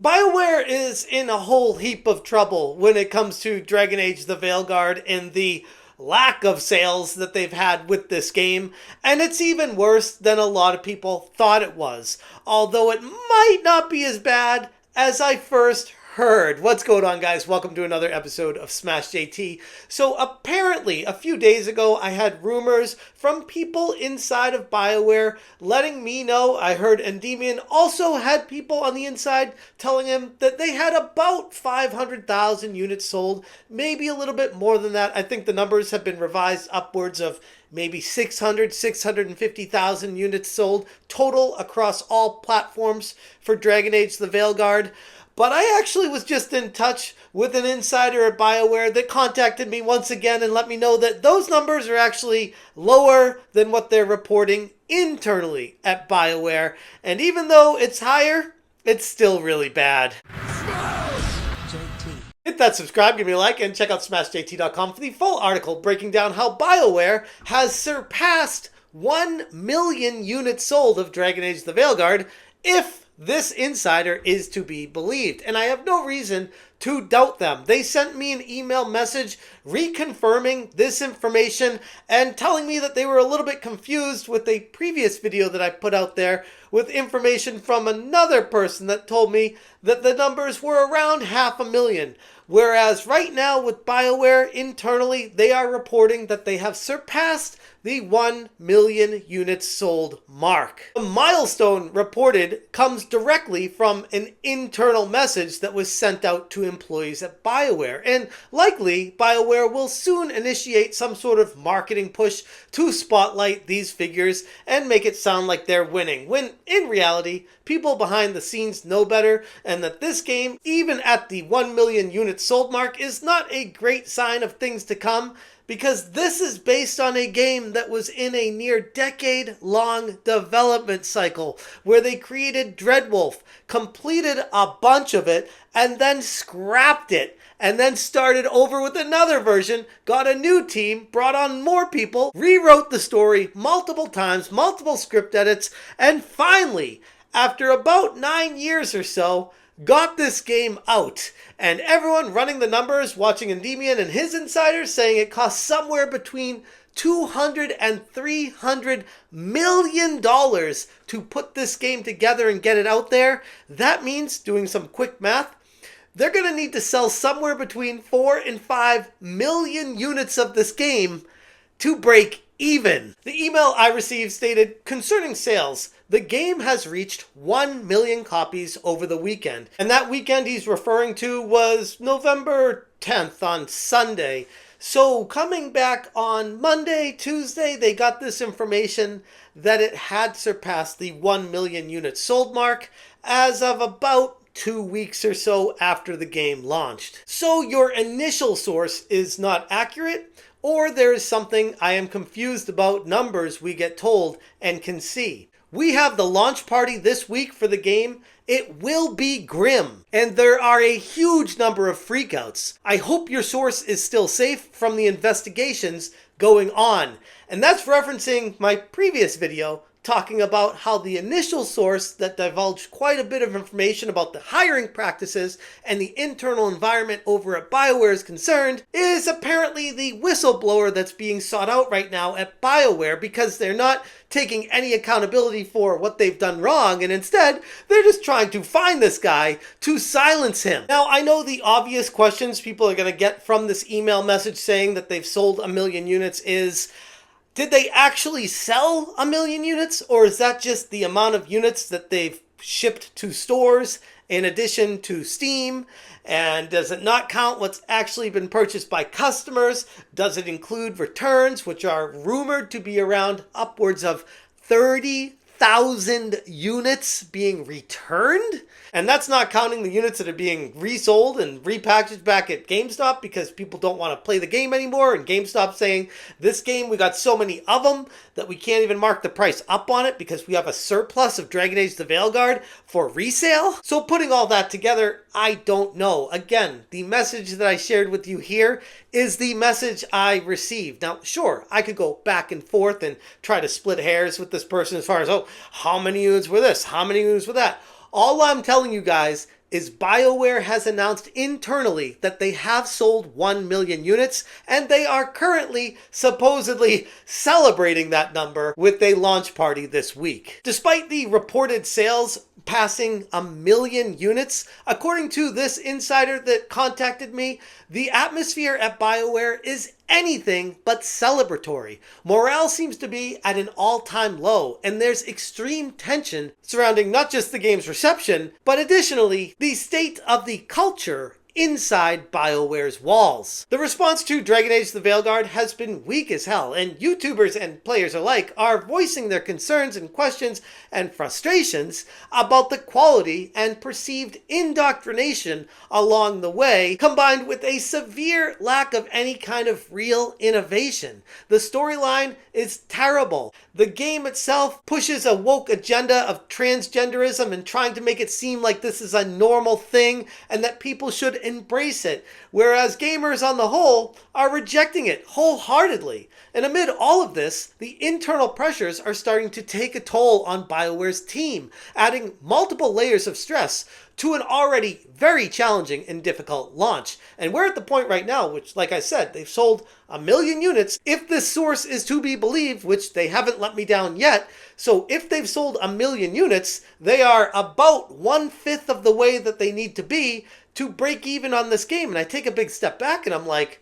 BioWare is in a whole heap of trouble when it comes to Dragon Age the Veilguard and the lack of sales that they've had with this game, and it's even worse than a lot of people thought it was, although it might not be as bad as I first heard. What's going on, guys? Welcome to another episode of Smash JT. So apparently a few days ago I had rumors from people inside of BioWare letting me know. I heard Endymion also had people on the inside telling him that they had about 500,000 units sold, maybe a little bit more than that. I think the numbers have been revised upwards of maybe 650,000 units sold total across all platforms for Dragon Age the Veilguard. But I actually was just in touch with an insider at BioWare that contacted me once again and let me know that those numbers are actually lower than what they're reporting internally at BioWare. And even though it's higher, it's still really bad. Hit that subscribe, give me a like, and check out smashjt.com for the full article breaking down how BioWare has surpassed 1 million units sold of Dragon Age the Veilguard, if this insider is to be believed. And I have no reason to doubt them. They sent me an email message reconfirming this information and telling me that they were a little bit confused with a previous video that I put out there with information from another person that told me that the numbers were around 500,000. Whereas right now with BioWare internally, they are reporting that they have surpassed the 1 million units sold mark. The milestone reported comes directly from an internal message that was sent out to employees at BioWare. And likely, BioWare will soon initiate some sort of marketing push to spotlight these figures and make it sound like they're winning, when in reality, people behind the scenes know better, and that this game, even at the 1 million units sold mark, is not a great sign of things to come, because this is based on a game that was in a near decade-long development cycle where they created Dreadwolf, completed a bunch of it, and then scrapped it, and then started over with another version, got a new team, brought on more people, rewrote the story multiple times, multiple script edits, and finally, after about 9 years or so, got this game out. And everyone running the numbers, watching Endymion and his insiders, saying it cost somewhere between $200 and $300 million to put this game together and get it out there. That means, doing some quick math, they're going to need to sell somewhere between 4 and 5 million units of this game to break even. The email I received stated, concerning sales, the game has reached 1 million copies over the weekend. And that weekend he's referring to was November 10th on Sunday. So coming back on Monday, Tuesday, they got this information that it had surpassed the 1 million units sold mark as of about 2 weeks or so after the game launched. So your initial source is not accurate, or there is something I am confused about numbers we get told and can see. We have the launch party this week for the game. It will be grim, and there are a huge number of freakouts. I hope your source is still safe from the investigations going on. And that's referencing my previous video talking about how the initial source that divulged quite a bit of information about the hiring practices and the internal environment over at BioWare is concerned is apparently the whistleblower that's being sought out right now at BioWare, because they're not taking any accountability for what they've done wrong, and instead they're just trying to find this guy to silence him. Now, I know the obvious questions people are going to get from this email message saying that they've sold 1 million units is, did they actually sell 1 million units, or is that just the amount of units that they've shipped to stores in addition to Steam? And does it not count what's actually been purchased by customers? Does it include returns, which are rumored to be around upwards of 30,000 units being returned? And that's not counting the units that are being resold and repackaged back at GameStop because people don't want to play the game anymore. And GameStop saying, this game, we got so many of them that we can't even mark the price up on it because we have a surplus of Dragon Age the Veilguard for resale. So putting all that together, I don't know. Again, the message that I shared with you here is the message I received. Now, sure, I could go back and forth and try to split hairs with this person as far as, oh, how many units were this? How many units were that? All I'm telling you guys is BioWare has announced internally that they have sold 1 million units, and they are currently supposedly celebrating that number with a launch party this week. Despite the reported sales passing 1 million units, according to this insider that contacted me, the atmosphere at BioWare is anything but celebratory. Morale seems to be at an all-time low, and there's extreme tension surrounding not just the game's reception, but additionally, the state of the culture inside BioWare's walls. The response to Dragon Age the Veilguard has been weak as hell, and YouTubers and players alike are voicing their concerns and questions and frustrations about the quality and perceived indoctrination along the way, combined with a severe lack of any kind of real innovation. The storyline is terrible. The game itself pushes a woke agenda of transgenderism and trying to make it seem like this is a normal thing and that people should embrace it, whereas gamers on the whole are rejecting it wholeheartedly. And amid all of this, the internal pressures are starting to take a toll on BioWare's team, adding multiple layers of stress to an already very challenging and difficult launch. And we're at the point right now, which, like I said, they've sold 1 million units, if this source is to be believed, which they haven't let me down yet. So if they've sold 1 million units, they are about 1/5 of the way that they need to be to break even on this game. And I take a big step back and I'm like,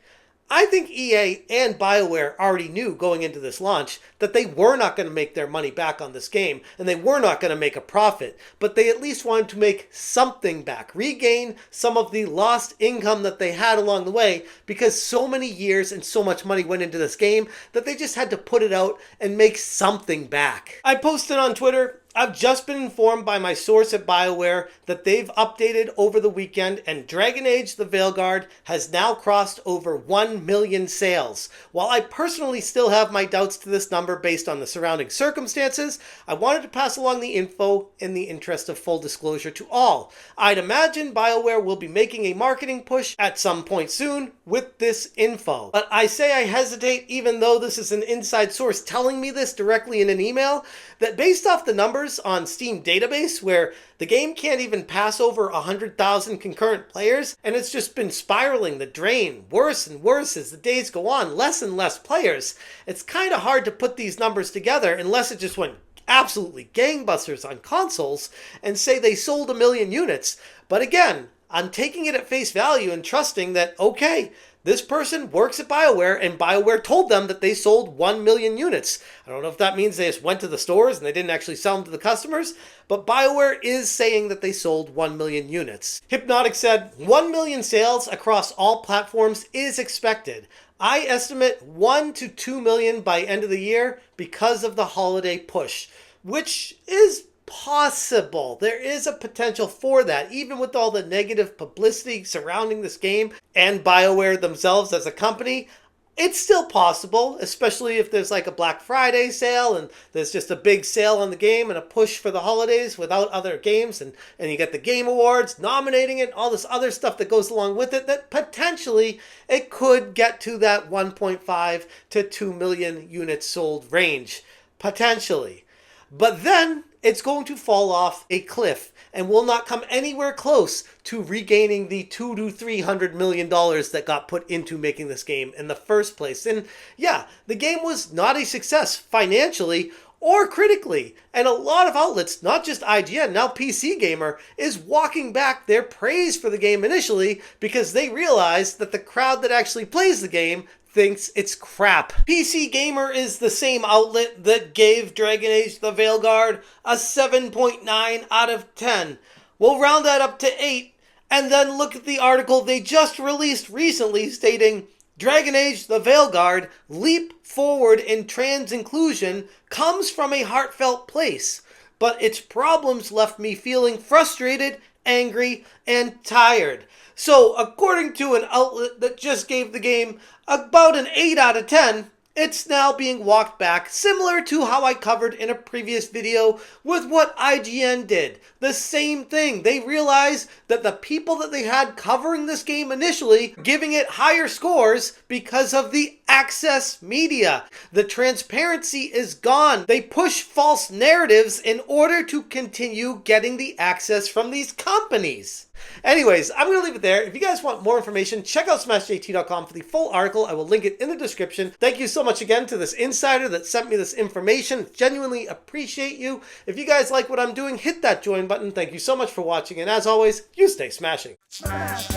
I think EA and BioWare already knew going into this launch that they were not going to make their money back on this game, and they were not going to make a profit, but they at least wanted to make something back, regain some of the lost income that they had along the way, because so many years and so much money went into this game that they just had to put it out and make something back. I posted on Twitter, I've just been informed by my source at BioWare that they've updated over the weekend, and Dragon Age the Veilguard has now crossed over 1 million sales. While I personally still have my doubts to this number based on the surrounding circumstances, I wanted to pass along the info in the interest of full disclosure to all. I'd imagine BioWare will be making a marketing push at some point soon with this info. But I say I hesitate, even though this is an inside source telling me this directly in an email, that based off the numbers on Steam database, where the game can't even pass over 100,000 concurrent players, and it's just been spiraling the drain worse and worse as the days go on, less and less players, it's kind of hard to put these numbers together unless it just went absolutely gangbusters on consoles and say they sold 1 million units. But again, I'm taking it at face value and trusting that, okay, this person works at BioWare, and BioWare told them that they sold 1 million units. I don't know if that means they just went to the stores and they didn't actually sell them to the customers, but BioWare is saying that they sold 1 million units. Hypnotic said 1 million sales across all platforms is expected. I estimate 1 to 2 million by end of the year because of the holiday push, which is possible. There is a potential for that, even with all the negative publicity surrounding this game and BioWare themselves as a company. It's still possible, especially if there's like a Black Friday sale and there's just a big sale on the game and a push for the holidays without other games, and you get the Game Awards nominating it, all this other stuff that goes along with it, that potentially it could get to that 1.5 to 2 million units sold range. Potentially. But then it's going to fall off a cliff and will not come anywhere close to regaining the $200 to $300 million that got put into making this game in the first place. And yeah, the game was not a success financially or critically. And a lot of outlets, not just IGN, now PC Gamer, is walking back their praise for the game initially because they realized that the crowd that actually plays the game thinks it's crap. PC Gamer is the same outlet that gave Dragon Age the Veilguard a 7.9 out of 10. We'll round that up to 8, and then look at the article they just released recently stating, Dragon Age the Veilguard leap forward in trans inclusion comes from a heartfelt place, but its problems left me feeling frustrated, angry, and tired. So, according to an outlet that just gave the game about an 8 out of 10, it's now being walked back, similar to how I covered in a previous video with what IGN did. The same thing. They realized that the people that they had covering this game initially, giving it higher scores because of the access media. The transparency is gone. They push false narratives in order to continue getting the access from these companies. Anyways, I'm going to leave it there. If you guys want more information, check out smashjt.com for the full article. I will link it in the description. Thank you so much again to this insider that sent me this information. Genuinely appreciate you. If you guys like what I'm doing, hit that join button. Thank you so much for watching, and as always, you stay smashing. Smash,